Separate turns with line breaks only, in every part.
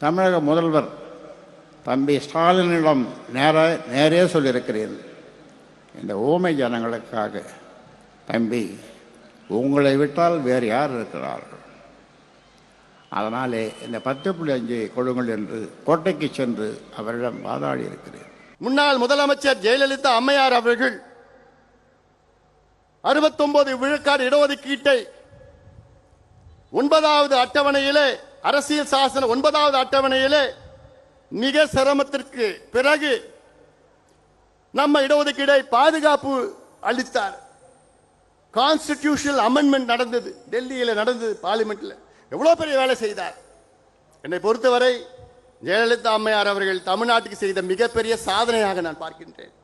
தமிழக முதல்வர் தம்பி ஸ்டாலினிடம் நேரே சொல்லியிருக்கிறேன். இந்த ஊமை ஜனங்களுக்காக தம்பி, உங்களை விட்டால் வேறு யார் இருக்கிறார்கள்? அதனாலே இந்த 10.5 கொடுங்கள் என்று கோட்டைக்கு சென்று அவரிடம் வாதாடி இருக்கிறேன்.
முன்னாள் முதலமைச்சர் ஜெயலலிதா அம்மையார் அவர்கள் 69 விழுக்காடு இடஒதுக்கீட்டை 9வது அட்டவணையிலே, அரசியல் சாசன 9வது அட்டவணையிலே மிக சிரமத்திற்கு பிறகு நம்ம இடஒதுக்கீடை பாதுகாப்பு அளித்தார். கான்ஸ்டிடியூஷனல் அமெண்ட்மெண்ட் நடந்தது, டெல்லியில் நடந்தது, பார்லிமெண்ட்ல எவ்வளவு பெரிய வேலை செய்தார். என்னை பொறுத்தவரை ஜெயலலிதா அம்மையார் அவர்கள் தமிழ்நாட்டுக்கு செய்த மிகப்பெரிய சாதனையாக நான் பார்க்கின்றேன்.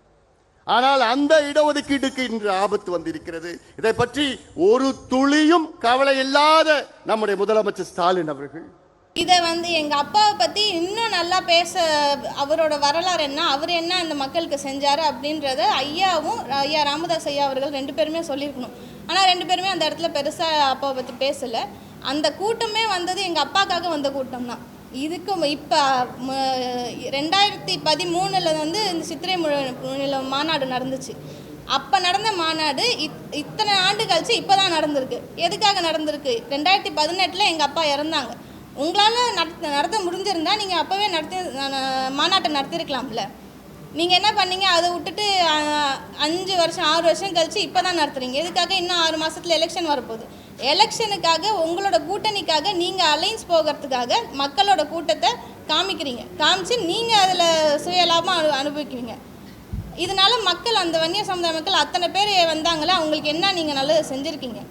ஆனால் அந்த இடஒதுக்கீட்டுக்கு இன்று ஆபத்து வந்திருக்கிறது. இதை பற்றி ஒரு துளியும் கவலை இல்லாத நம்முடைய முதலமைச்சர் ஸ்டாலின் அவர்கள்
இதை எங்க அப்பாவை பத்தி இன்னும் நல்லா பேச, அவரோட வரலாறு என்ன, அவர் என்ன இந்த மக்களுக்கு செஞ்சாரு அப்படின்றத ஐயா ராமதாஸ் ஐயா அவர்கள் 2 பேருமே சொல்லியிருக்கணும். ஆனால் 2 பேருமே அந்த இடத்துல பெருசா அப்பாவை பத்தி பேசல. அந்த கூட்டமே வந்தது எங்க அப்பாக்காக வந்த கூட்டம் தான். இதுக்கு இப்போ 2013 இந்த சித்திரை மாநாடு நடந்துச்சு. அப்போ நடந்த மாநாடு இத்தனை ஆண்டு கழிச்சு இப்போ தான் நடந்திருக்கு. எதுக்காக நடந்திருக்கு? 2018 எங்கள் அப்பா இறந்தாங்க. உங்களால் நடத்த முடிஞ்சிருந்தா நீங்கள் அப்போவே மாநாட்டை நடத்திருக்கலாம்ல. நீங்கள் என்ன பண்ணீங்க? அதை விட்டுட்டு 5 வருஷம் 6 வருஷம் கழிச்சு இப்போ தான் நடத்துறீங்க. எதுக்காக? இன்னும் 6 மாதத்தில் எலெக்ஷன் வரப்போகுது. எலெக்ஷனுக்காக, உங்களோட கூட்டணிக்காக, நீங்கள் அலைன்ஸ் போகிறதுக்காக மக்களோட கூட்டத்தை காமிச்சு நீங்கள் அதில் சுயலாபம் அனுபவிக்குவீங்க. இதனால மக்கள், அந்த வன்னியர் சமுதாய மக்கள் அத்தனை பேர் வந்தாங்களே, அவங்களுக்கு என்ன நீங்கள் நல்லது செஞ்சுருக்கீங்க?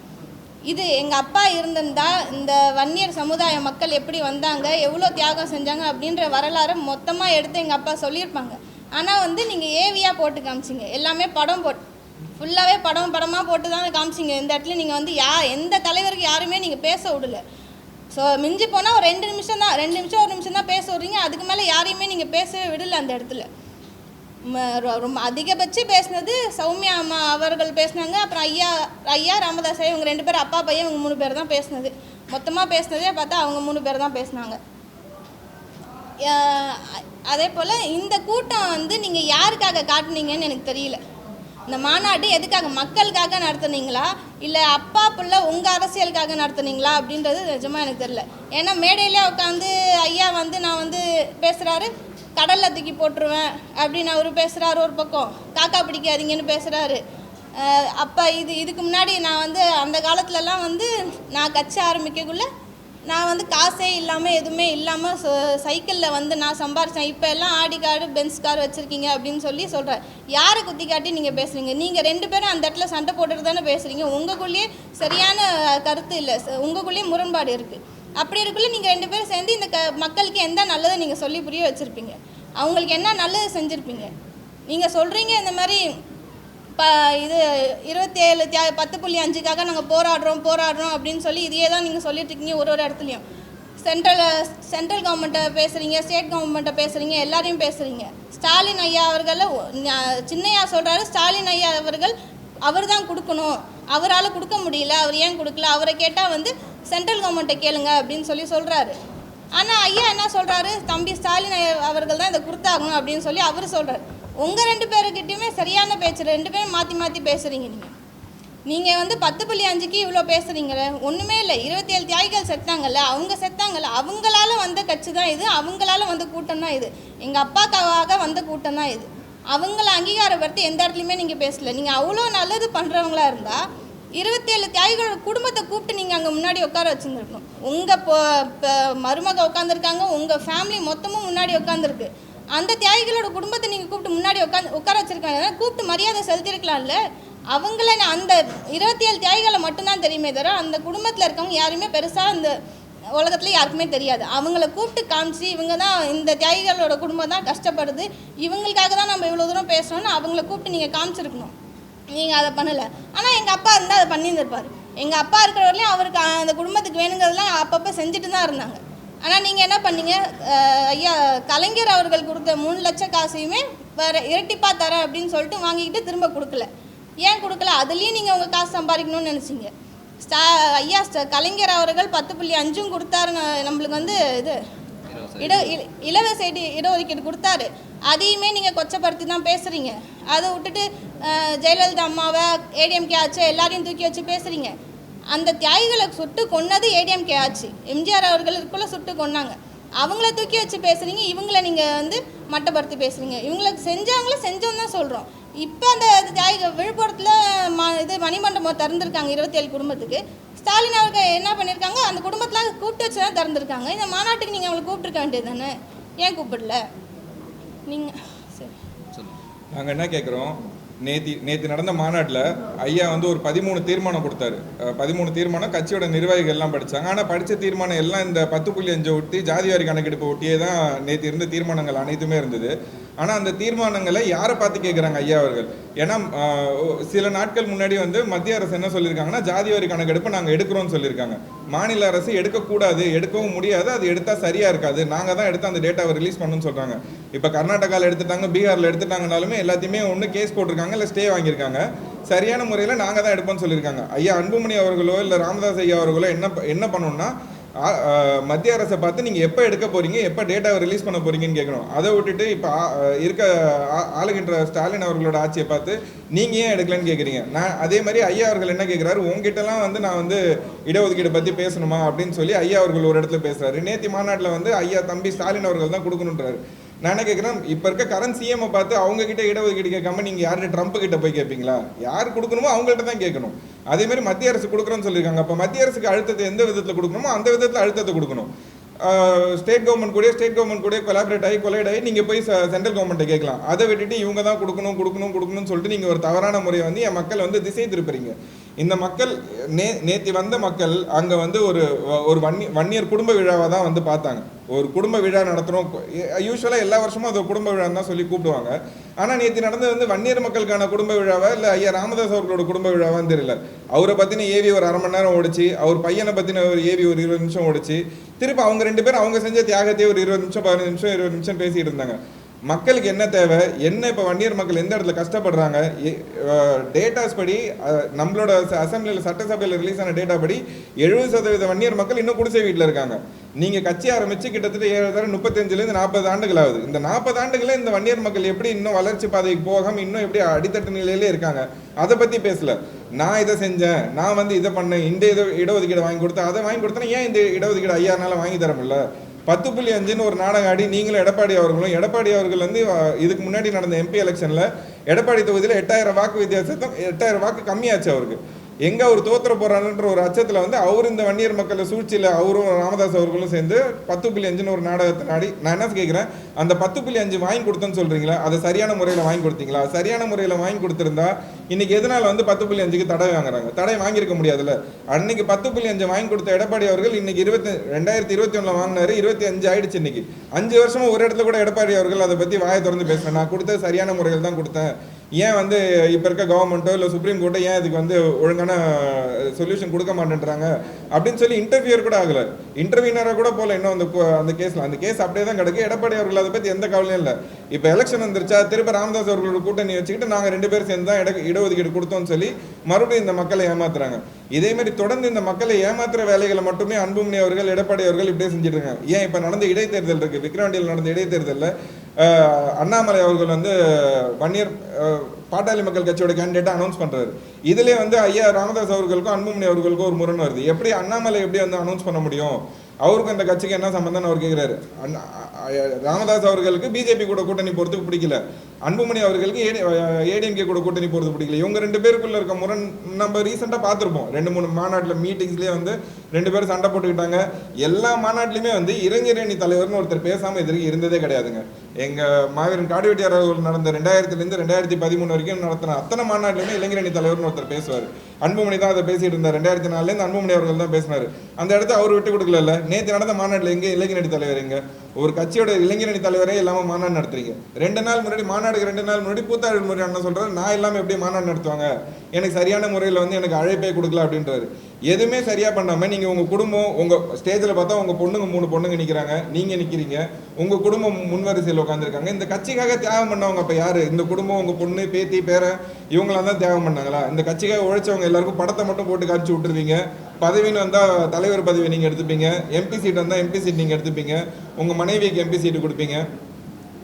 இது எங்கள் அப்பா இருந்திருந்தா இந்த வன்னியர் சமுதாய மக்கள் எப்படி வந்தாங்க, எவ்வளோ தியாகம் செஞ்சாங்க அப்படின்ற வரலாறை மொத்தமாக எடுத்து எங்கள் அப்பா சொல்லியிருப்பாங்க. ஆனால் நீங்கள் ஏவியாக போட்டு காமிச்சிங்க. எல்லாமே ஃபுல்லாகவே படமாக போட்டு தான் காமிச்சிங்க. இந்த இடத்துல நீங்கள் எந்த தலைவருக்கு யாருமே நீங்கள் பேச விடல. ஸோ மிஞ்சி போனால் ஒரு 2 நிமிஷம் தான், 2 நிமிஷம் 1 நிமிஷம் தான் பேச விட்றீங்க. அதுக்கு மேலே யாரையுமே நீங்கள் பேசவே விடலை. அந்த இடத்துல ரொம்ப அதிகபட்சம் பேசினது சௌமியா அம்மா அவர்கள் பேசினாங்க. அப்புறம் ஐயா ராமதாஸ் ஐயா, இவங்க 2 பேர், அப்பா பையன், இவங்க 3 பேர் தான் பேசினது. மொத்தமாக பேசினதே பார்த்தா அவங்க 3 பேர் தான் பேசினாங்க. அதே போல் இந்த கூட்டம் நீங்கள் யாருக்காக காட்டுனீங்கன்னு எனக்கு தெரியல. இந்த மாநாடு எதுக்காக? மக்களுக்காக நடத்துனீங்களா, இல்லை அப்பா பிள்ளை உங்கள் அரசியலுக்காக நடத்துனீங்களா அப்படின்றது நிஜமாக எனக்கு தெரியல. ஏன்னா மேடையிலே உட்காந்து ஐயா நான் பேசுகிறாரு, கடலில் தூக்கி போட்டுருவேன் அப்படின்னு அவர் பேசுகிறாரு. ஒரு பக்கம் காக்கா பிடிக்காதீங்கன்னு பேசுகிறாரு. அப்போ இதுக்கு முன்னாடி நான் அந்த காலத்துலலாம் நான் கட்சி ஆரம்பிக்கக்குள்ளே நான் காசே இல்லாமல், எதுவுமே இல்லாமல் சைக்கிளில் நான் சம்பாரித்தேன். இப்போ எல்லாம் ஆடி கார்டு, பென்ஸ் கார் வச்சுருக்கீங்க அப்படின்னு சொல்கிறேன். யாரை குத்தி காட்டி நீங்கள் பேசுகிறீங்க? நீங்கள் 2 பேரும் அந்த இடத்துல சண்டை போட்டுட்டு தானே பேசுகிறீங்க. உங்களுக்குள்ளேயே சரியான கருத்து இல்லை, உங்களுக்குள்ளேயே முரண்பாடு இருக்குது. அப்படி இருக்குள்ள நீங்கள் 2 பேரும் சேர்ந்து இந்த மக்களுக்கு எந்த நல்லதை நீங்கள் சொல்லி புரிய வச்சுருப்பீங்க? அவங்களுக்கு என்ன நல்லது செஞ்சுருப்பீங்க? நீங்கள் சொல்கிறீங்க இந்த மாதிரி இது 27 10.5க்காக நாங்கள் போராடுறோம் அப்படின்னு சொல்லி இதையே தான் நீங்கள் சொல்லிட்டு இருக்கீங்க. ஒரு இடத்துலையும் சென்ட்ரல் கவர்மெண்ட்டை பேசுகிறீங்க, ஸ்டேட் கவர்மெண்ட்டை பேசுகிறீங்க, எல்லாரையும் பேசுகிறீங்க. ஸ்டாலின் ஐயா அவர்களை சின்னையா சொல்கிறாரு, ஸ்டாலின் ஐயா அவர்கள் அவர் தான் கொடுக்கணும், அவரால் கொடுக்க முடியல, அவர் ஏன் கொடுக்கல, அவரை கேட்டால் சென்ட்ரல் கவர்மெண்ட்டை கேளுங்க அப்படின்னு சொல்கிறாரு. ஆனால் ஐயா என்ன சொல்கிறாரு? தம்பி ஸ்டாலின் அவர்கள் தான் இதை கொடுத்தாகணும் அப்படின்னு சொல்லி அவர் சொல்கிறார். உங்கள் 2 பேருக்கிட்டையுமே சரியான பேச்சு, 2 பேரும் மாற்றி பேசுகிறீங்க. நீங்கள் 10.5க்கு இவ்வளோ பேசுகிறீங்களே, ஒன்றுமே இல்லை. 27 தியாகிகள் செத்தாங்கல்ல, அவங்களால வந்த கட்சி தான் இது, அவங்களால வந்த கூட்டம் தான் இது, எங்கள் அப்பாக்காக வந்த கூட்டம் தான் இது. அவங்கள அங்கீகாரப்படுத்தி எந்த இடத்துலையுமே நீங்கள் பேசலை. நீங்கள் அவ்வளோ நல்லது பண்ணுறவங்களா இருந்தால் 27 தியாகிகளோட குடும்பத்தை கூப்பிட்டு நீங்கள் அங்கே முன்னாடி உட்கார வச்சுருந்துருக்கணும். உங்கள் மருமக உட்காந்துருக்காங்க, உங்கள் ஃபேமிலி மொத்தமும் முன்னாடி உட்காந்துருக்கு. அந்த தியாகிகளோட குடும்பத்தை நீங்கள் கூப்பிட்டு முன்னாடி உட்கார வச்சுருக்காங்க. கூப்பிட்டு மரியாதை செலுத்திருக்கலாம்ல. அவங்கள அந்த 27 தியாகிகளை மட்டும்தான் தெரியுமே தவிர அந்த குடும்பத்தில் இருக்கவங்க யாருமே பெருசாக இந்த உலகத்தில் யாருக்குமே தெரியாது. அவங்கள கூப்பிட்டு காமிச்சு இவங்க தான், இந்த தியாகிகளோட குடும்பம் தான் கஷ்டப்படுது, இவங்களுக்காக தான் நம்ம இவ்வளோ தூரம் பேசுகிறோன்னு அவங்கள கூப்பிட்டு நீங்கள் காமிச்சிருக்கணும். நீங்கள் அதை பண்ணலை. ஆனால் எங்கள் அப்பா இருந்தால் அதை பண்ணியிருந்திருப்பார். எங்கள் அப்பா இருக்கிற வரையிலையும் அவருக்கு அந்த குடும்பத்துக்கு வேணுங்கிறதுலாம் அப்பப்போ செஞ்சுட்டு தான் இருந்தாங்க. ஆனால் நீங்கள் என்ன பண்ணீங்க? ஐயா கலைஞர் அவர்கள் கொடுத்த 3 லட்சம் காசையுமே வேறு இரட்டிப்பாக தரேன் அப்படின்னு சொல்லிட்டு வாங்கிக்கிட்டு திரும்ப கொடுக்கல. ஏன் கொடுக்கல? அதுலேயும் நீங்கள் உங்கள் காசு சம்பாதிக்கணும்னு நினச்சிங்க. ஐயா கலைஞர் அவர்கள் 10.5 கொடுத்தாரு நம்மளுக்கு இது இலவச இடஒதுக்கீடு கொடுத்தாரு. அதையுமே நீங்கள் கொச்சப்படுத்தி தான் பேசுகிறீங்க. அதை விட்டுட்டு ஜெயலலிதா அம்மாவை ஏடிஎம்கே ஆச்சு எல்லாரையும் தூக்கி வச்சு பேசுகிறீங்க. அந்த தியாகிகளை சுட்டு கொன்னது ஏடிஎம்கே ஆச்சு. எம்ஜிஆர் அவர்களுக்குள்ளே சுட்டு கொன்னாங்க. அவங்கள தூக்கி வச்சு பேசுகிறீங்க. இவங்கள நீங்கள் வந்து மட்டப்படுத்தி பேசுகிறீங்க. இவங்களுக்கு செஞ்சவங்கள செஞ்சோன்னு தான் சொல்கிறோம். இப்போ அந்த தியாகிகள் விழுப்புரத்தில் இது மணிமண்டபம் திறந்துருக்காங்க 27 குடும்பத்துக்கு. ஸ்டாலின் அவர்கள் என்ன பண்ணியிருக்காங்க, அந்த குடும்பத்தில் கூப்பிட்டு வச்சு தான் திறந்துருக்காங்க. இந்த மாநாட்டுக்கு நீங்கள் அவங்களை கூப்பிட்டுருக்க வேண்டியது தானே, ஏன் கூப்பிடல நீங்கள்? சரி,
நாங்கள் என்ன கேட்குறோம், நேற்று நடந்த மாநாட்டில் ஐயா வந்து ஒரு 13 தீர்மானம் கொடுத்தாரு. 13 தீர்மானம் கட்சியோட நிர்வாகிகள் எல்லாம் படித்தாங்க. ஆனால் படித்த தீர்மானம் எல்லாம் இந்த 10.5 ஒட்டி ஜாதிவாரி கணக்கெடுப்பு ஒட்டியே தான் நேற்று இருந்த தீர்மானங்கள் அனைத்துமே இருந்தது. ஆனால் அந்த தீர்மானங்களை யாரை பார்த்து கேட்குறாங்க ஐயா அவர்கள்? ஏன்னா சில நாட்கள் முன்னாடி வந்து மத்திய அரசு என்ன சொல்லியிருக்காங்கன்னா, ஜாதிவாரி கணக்கெடுப்பு நாங்கள் எடுக்கிறோம்னு சொல்லியிருக்காங்க. மாநில அரசு எடுக்கக்கூடாது, எடுக்கவும் முடியாது, அது எடுத்தால் சரியாக இருக்காது, நாங்கள் தான் எடுத்து அந்த டேட்டாவை ரிலீஸ் பண்ணணும்னு சொல்கிறாங்க. இப்போ கர்நாடகாவில் எடுத்துட்டாங்க, பீகாரில் எடுத்துட்டாங்கனாலுமே எல்லாத்தையுமே ஒன்று கேஸ் போட்டிருக்காங்க, இல்லை ஸ்டே வாங்கியிருக்காங்க. சரியான முறையில் நாங்கள் தான் எடுப்போம்னு சொல்லியிருக்காங்க. ஐயா அன்புமணி அவர்களோ இல்லை ராமதாஸ் ஐயா அவர்களோ என்ன பண்ணணும்னா, மத்திய அரசை பார்த்து நீங்கள் எப்போ எடுக்க போகிறீங்க, எப்போ டேட்டாவை ரிலீஸ் பண்ண போகிறீங்கன்னு கேட்கணும். அதை விட்டுட்டு இப்போ இருக்க ஆளுகின்ற ஸ்டாலின் அவர்களோட ஆட்சியை பார்த்து நீங்கள் ஏன் எடுக்கலன்னு கேட்குறீங்க. நான் அதே மாதிரி ஐயா அவர்கள் என்ன கேட்குறாரு, உங்ககிட்டலாம் வந்து நான் வந்து இடஒதுக்கீடு பற்றி பேசணுமா அப்படின்னு சொல்லி ஐயா அவர்கள் ஒரு இடத்துல பேசுகிறாரு. நேற்று மாநாட்டில் வந்து ஐயா தம்பி ஸ்டாலின் அவர்கள் தான் கொடுக்கணுன்றாரு. நான் என்ன கேட்குறேன், இப்போ இருக்க கரண்ட் சிஎம்ஐ பார்த்து அவங்ககிட்ட இடஒதுக்கீடு கேட்காம நீங்கள் யார்கிட்ட ட்ரம்ப் கிட்ட போய் கேட்பீங்களா? யார் கொடுக்கணுமோ அவங்கள்ட்ட தான் கேட்கணும். அதே மாதிரி மத்திய அரசு கொடுக்குறோன்னு சொல்லியிருக்காங்க. அப்போ மத்திய அரசுக்கு அழுத்தத்தை எந்த விதத்தில் கொடுக்கணுமோ அந்த விதத்தில் அழுத்தத்தை கொடுக்கணும். ஸ்டேட் கவர்மெண்ட் கூட கொலாபரேட் ஆகி கொலைட் ஆகி நீங்கள் போய் சென்ட்ரல் கவர்மெண்ட்டை கேட்கலாம். அதை விட்டுட்டு இவங்க தான் கொடுக்கணும்னு சொல்லிட்டு நீங்கள் ஒரு தவறான முறையை வந்து என் மக்கள் வந்து திசை திருப்புறீங்க. இந்த மக்கள் நேற்று வந்த மக்கள் அங்கே வந்து ஒரு வன்னியர் குடும்ப விழாவை தான் வந்து பார்த்தாங்க. ஒரு குடும்ப விழா நடத்துகிறோம், யூஸ்வலாக எல்லா வருஷமும் அது குடும்ப விழான்னு தான் சொல்லி கூப்பிடுவாங்க. ஆனால் நேற்று நடந்தது வந்து வன்னியர் மக்களுக்கான குடும்ப விழாவா இல்லை ஐயா ராமதாஸ் அவர்களோட குடும்ப விழாவான்னு தெரியல. அவரை பற்றின ஏவி ஒரு 1/2 மணி நேரம் ஓடிச்சு, அவர் பையனை பற்றின ஒரு ஏவி ஒரு 20 நிமிஷம் ஓடிச்சு. திரும்ப அவங்க 2 பேரும் அவங்க செஞ்ச தியாகத்தையே ஒரு 20 நிமிஷம் 15 நிமிஷம் 20 நிமிஷம் பேசிகிட்டு இருந்தாங்க. மக்களுக்கு என்ன தேவை, என்ன இப்போ வன்னியர் மக்கள் எந்த இடத்துல கஷ்டப்படுறாங்க, டேட்டாஸ் படி நம்மளோட அசம்பிளியில் சட்டசபையில் ரிலீஸ் ஆன டேட்டா படி 70% வன்னியர் மக்கள் இன்னும் குடிசை வீட்டில் இருக்காங்க. நீங்கள் கட்சி ஆரம்பித்து கிட்டத்தட்ட 35லேருந்து 40 ஆண்டுகள் ஆகுது. இந்த 40 ஆண்டுகளில் இந்த வன்னியர் மக்கள் எப்படி இன்னும் வளர்ச்சி பாதைக்கு போகாமல் இன்னும் எப்படி அடித்தட்டு நிலையிலே இருக்காங்க, அதை பற்றி பேசல. நான் இதை செஞ்சேன், நான் வந்து இதை பண்ணேன், இந்த இடஒதுக்கீடு வாங்கி கொடுத்தேன், அதை வாங்கி கொடுத்தேன்னா ஏன் இந்த இடஒதுக்கீடு ஐயானால வாங்கி தர முடியல? 10.5ன்னு ஒரு நாடகம் ஆடி நீங்களும் எடப்பாடி அவர்கள் வந்து இதுக்கு முன்னாடி நடந்த எம்பி எலெக்ஷனில் எடப்பாடி தொகுதியில் 8000 வாக்கு வித்தியாசத்தை 8000 வாக்கு கம்மியாச்சு அவருக்கு. எங்கே அவர் தோற்ற போகிறாருன்ற ஒரு அச்சத்தில் வந்து அவர் இந்த வன்னியர் மக்களை சூழ்ச்சியில் அவரும் ராமதாஸ் அவர்களும் சேர்ந்து 10.5ன்னு ஒரு நாடகத்தை நாடி. நான் என்ன கேட்குறேன், அந்த 10.5 வாங்கி கொடுத்தேன்னு சொல்கிறீங்களா, அதை சரியான முறையில் வாங்கி கொடுத்தீங்களா? சரியான முறையில் வாங்கி கொடுத்துருந்தா இன்றைக்கி எதனால் வந்து 10.5க்கு தடை வாங்குறாங்க? தடை வாங்கியிருக்க முடியாதுல்ல. அன்னைக்கு 10.5 வாங்கி கொடுத்த எடப்பாடி அவர்கள் இன்னைக்கு 2021 வாங்கினாரு, 25 ஆயிடுச்சு. இன்னைக்கு 5 வருஷமா ஒரு இடத்துல கூட எடப்பாடி அவர்கள் அதை பற்றி வாயை திறந்து பேசுகிறேன். நான் கொடுத்தது சரியான முறையில் தான் கொடுத்தேன், ஏன் வந்து இப்போ இருக்க கவர்மெண்ட்டோ இல்லை சுப்ரீம் கோர்ட்டோ ஏன் இதுக்கு வந்து ஒழுங்கான சொல்யூஷன் கொடுக்க மாட்டேன்றாங்க அப்படின்னு சொல்லி இன்டர்வியூர் கூட ஆகலை, இன்டர்வியூனராக கூட போகல இன்னும் அந்த கேஸ் அப்படியே தான் கிடக்கு. எடப்பாடி அவர்கள் அதை பற்றி எந்த கவலையும் இல்லை. இப்போ எலெக்ஷன் வந்துருச்சா, திரும்ப ராமதாஸ் அவர்களோட கூட்டணி வச்சுக்கிட்டு நாங்கள் 2 பேரும் சேர்ந்து தான் இடஒதுக்கீடு கொடுத்தோம்னு சொல்லி மறுபடியும் இந்த மக்களை ஏமாத்துறாங்க. இதேமாதிரி தொடர்ந்து இந்த மக்களை ஏமாத்துற வேலைகளை மட்டுமே அன்புமணி அவர்கள் எடப்பாடி அவர்கள் இப்படியே செஞ்சுட்டு இருக்காங்க. ஏன் இப்போ நடந்த இடைத்தேர்தல் இருக்குது, விக்கிரவாண்டியில் நடந்த இடைத்தேர்தலில் அண்ணாமலை அவர்கள் வந்து வன்னியர் பாட்டாளி மக்கள் கட்சியோட கேண்டிடேட்டை அனௌன்ஸ் பண்ணுறாரு. இதிலே வந்து ஐயா ராமதாஸ் அவர்களுக்கும் அன்புமணி அவர்களுக்கும் ஒரு முரண் வருது. எப்படி அண்ணாமலை எப்படி வந்து அனௌன்ஸ் பண்ண முடியும், அவருக்கும் இந்த கட்சிக்கு என்ன சம்பந்தம்னு அவர் கேட்குறாரு. ராமதாஸ் அவர்களுக்கு பிஜேபி கூட கூட்டணி போகிறதுக்கு பிடிக்கல, அன்புமணி அவர்களுக்கு ஏடிஎம்கே கூட கூட்டணி போகிறதுக்கு பிடிக்கல. இவங்க 2 பேருக்குள்ள இருக்க முரண் நம்ம ரீசெண்டாக பார்த்துருப்போம். 2-3 மாநாட்டில் மீட்டிங்ஸ்லேயே வந்து 2 பேரும் சண்டை போட்டுக்கிட்டாங்க. எல்லா மாநாட்டிலுமே வந்து இளைஞரணி தலைவர்னு ஒருத்தர் பேசாமல் எதிர்க்கு இருந்ததே கிடையாதுங்க. எங்கள் மாவீரன் காடுவெட்டியார் அவர்கள் நடந்த 2000லேருந்து 2013 வரைக்கும் நடத்தின அத்தனை மாநாட்டிலுமே இளைஞரணி தலைவர்னு ஒருத்தர் பேசுவார். அன்புமணி தான் அதை பேசிட்டு இருந்தார். 2004லேருந்து அன்புமணி அவர்கள் தான் பேசினார். அந்த இடத்த அவர் விட்டு கொடுக்கல. நேற்று நடந்த மாநாட்டில் எங்கே இளைஞரணி தலைவர், எங்க ஒரு கட்சியோட இளைஞரணி தலைவரே இல்லாமல் மாநாடு நடத்துறீங்க. 2 நாள் முன்னாடி மாநாடுக்கு 2 நாள் முன்னாடி பூத்தாள் முறை அண்ணன் சொல்கிறார், நான் இல்லாமல் எப்படி மாநாடு நடத்துவாங்க, எனக்கு சரியான முறையில் வந்து எனக்கு அழைப்பே கொடுக்கல அப்படின்றாரு. எதுவுமே சரியாக பண்ணாமல் நீங்கள் உங்கள் குடும்பம், உங்கள் ஸ்டேஜில் பார்த்தா உங்கள் பொண்ணுங்க 3 பொண்ணுங்க நிற்கிறாங்க, நீங்கள் நிற்கிறீங்க, உங்கள் குடும்பம் முன்வரிசையில் உட்காந்துருக்காங்க. இந்த கட்சிக்காக தியாகம் பண்ணவங்க அப்போ யார்? இந்த குடும்பம், உங்கள் பொண்ணு, பேத்தி, பேரன், இவங்களாம் தான் தியாகம் பண்ணாங்களா? இந்த கட்சிக்காக உழைச்சவங்க எல்லாருக்கும் படத்தை மட்டும் போட்டு காட்சி விட்டுருவீங்க. பதவின்னு வந்தால் தலைவர் பதவி நீங்கள் எடுத்துப்பீங்க, எம்பி சீட் வந்தால் எம்பி சீட் நீங்கள் எடுத்துப்பீங்க, உங்கள் மனைவிக்கு எம்பி சீட்டு கொடுப்பீங்க.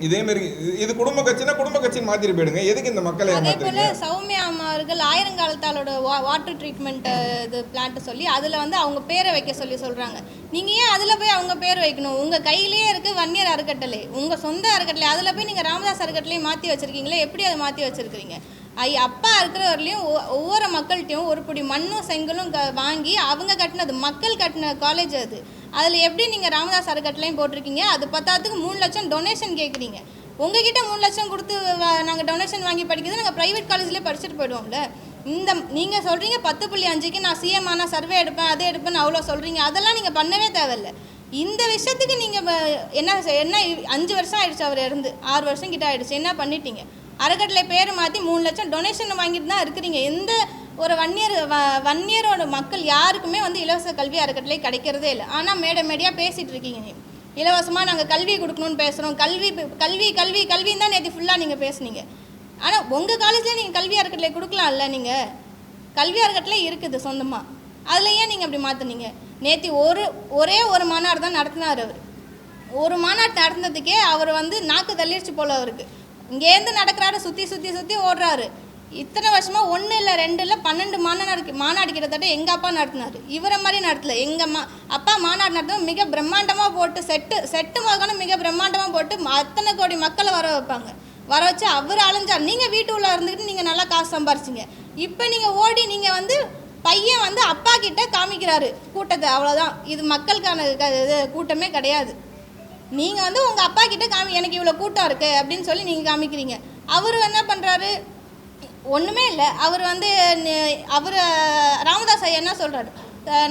இதேமாரி இது குடும்ப கட்சினா குடும்ப கட்சின்னு மாற்றிட்டு போயிடுங்க. எதுக்கு இந்த மக்களை
அதே போல
ஏமாத்துறீங்க?
சௌமியா அம்மா அவர்கள் ஆயிரங்காலத்தாலோட வாட்டர் ட்ரீட்மெண்ட் இது பிளான்ட் சொல்லி அதில் வந்து அவங்க பேரை வைக்க சொல்கிறாங்க. நீங்கள் ஏன் அதில் போய் அவங்க பேர் வைக்கணும்? உங்கள் கையிலேயே இருக்குது வன்னியர் அறக்கட்டளை, உங்கள் சொந்த அறக்கட்டளை. அதில் போய் நீங்கள் ராமதாஸ் அறக்கட்டளையும் மாற்றி வச்சுருக்கீங்களே, எப்படி அதை மாற்றி வச்சுருக்கிறீங்க? அப்பா இருக்கிறவர்களையும் ஒவ்வொரு மக்கள்கிட்டையும் ஒரு பிடி மண்ணும் செங்கலும் வாங்கி அவங்க கட்டினது, மக்கள் கட்டின காலேஜ் அது. அதில் எப்படி நீங்கள் ராமதாஸ் அறக்கட்டளையும் போட்டிருக்கீங்க? அது பத்தாத்துக்கு 3 லட்சம் டொனேஷன் கேட்குறீங்க. உங்ககிட்ட 3 லட்சம் கொடுத்து நாங்கள் டொனேஷன் வாங்கி படிக்கிறது, நாங்கள் ப்ரைவேட் காலேஜ்லேயே படிச்சுட்டு போயிடுவோம்ல. நீங்கள் சொல்கிறீங்க 10.5க்கு நான் சிஎம் ஆனால் சர்வே எடுப்பேன், அதை எடுப்பேன்னு அவ்வளோ சொல்கிறீங்க. அதெல்லாம் நீங்கள் பண்ணவே தேவையில்லை. இந்த விஷயத்துக்கு நீங்கள் என்ன 5 வருஷம் ஆயிடுச்சு அவர் இருந்து, 6 வருஷம் கிட்ட ஆயிடுச்சு. என்ன பண்ணிட்டீங்க? அறக்கட்டளை பேர் மாற்றி 3 லட்சம் டொனேஷன் வாங்கிட்டு தான் இருக்கிறீங்க. எந்த ஒரு வன்னியரோட மக்கள் யாருக்குமே வந்து இலவச கல்வி அறக்கட்டளை கிடைக்கிறதே இல்லை. ஆனால் மேடையாக பேசிகிட்டு இருக்கீங்க, இலவசமாக நாங்கள் கல்வி கொடுக்கணும்னு பேசுகிறோம், கல்வி கல்வி கல்வி கல்வின்னு தான் நேற்று ஃபுல்லாக நீங்கள் பேசுனீங்க. ஆனால் உங்கள் காலேஜில் நீங்கள் கல்வி அறக்கட்டளை கொடுக்கலாம்ல? நீங்கள் கல்வி அறக்கட்டளை இருக்குது சொந்தமாக, அதில் ஏன் நீங்கள் அப்படி மாற்றினீங்க? நேற்று ஒரே ஒரு மாநாடு தான் நடத்தினார் அவர். ஒரு மாநாடு நடந்ததுக்கே அவர் வந்து நாக்கு தள்ளிடுச்சு போல் அவருக்கு. இங்கேருந்து நடக்கிறாரு, சுற்றி ஓடுறாரு. இத்தனை வருஷமாக 1 இல்லை 2 இல்லை 12 மாநாடு கிட்டத்தட்ட எங்கள் அப்பா நடத்தினார். இவரை மாதிரி நடத்தல. எங்கள் அப்பா மாநாடு நடத்தும் மிக பிரம்மாண்டமாக போட்டு செட்டு மகனும் மிக பிரம்மாண்டமாக போட்டு அத்தனை கோடி மக்களை வர வைப்பாங்க. வர வச்சு அவர் அலைஞ்சார். நீங்கள் வீட்டு உள்ள இருந்துக்கிட்டு நீங்கள் நல்லா காசு சம்பாரிச்சிங்க. இப்போ நீங்கள் ஓடி நீங்கள் வந்து பையன் வந்து அப்பா கிட்ட காமிக்கிறாரு கூட்டத்தை, அவ்வளோதான். இது மக்களுக்கான கூட்டமே கிடையாது. நீங்கள் வந்து உங்கள் அப்பா கிட்ட எனக்கு இவ்வளோ கூட்டம் இருக்குது அப்படின்னு சொல்லி நீங்கள் காமிக்கிறீங்க. அவர் என்ன பண்ணுறாரு? ஒன்றுமே இல்லை. அவர் வந்து ராமதாஸ் ஐயா என்ன சொல்கிறாரு?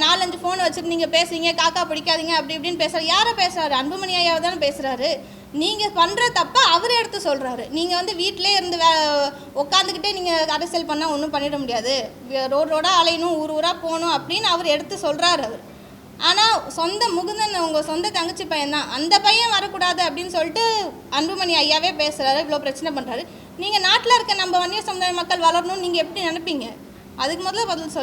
4-5 ஃபோன் வச்சுட்டு நீங்கள் பேசுகிறீங்க, காக்கா பிடிக்காதீங்க அப்படி இப்படின்னு பேசுகிறாரு. யாரை பேசுகிறாரு? அன்புமணி ஐயாவை தானே பேசுகிறாரு. நீங்கள் பண்ணுற தப்பை அவர் எடுத்து சொல்கிறாரு. நீங்கள் வந்து வீட்டிலே இருந்து உட்காந்துக்கிட்டே நீங்கள் அரசியல் பண்ணால் ஒன்றும் பண்ணிட முடியாது, ரோடாக அலையணும், ஊராக போகணும் அப்படின்னு அவர் எடுத்து சொல்கிறாரு அவர். ஆனால் சொந்த முகுந்தன் உங்கள் சொந்த தங்கச்சி பையன் தான், அந்த பையன் வரக்கூடாது அப்படின்னு சொல்லிட்டு அன்புமணி ஐயாவே பேசுகிறாரு, இவ்வளோ பிரச்சனை பண்ணுறாரு. நீங்கள் நாட்டில் இருக்க நம்ம வன்னியர் சமுதாய மக்கள் வளரணும்னு நீங்கள் எப்படி நினைப்பீங்க? அதுக்கு முதல்ல பதில் சொல்லுங்கள்.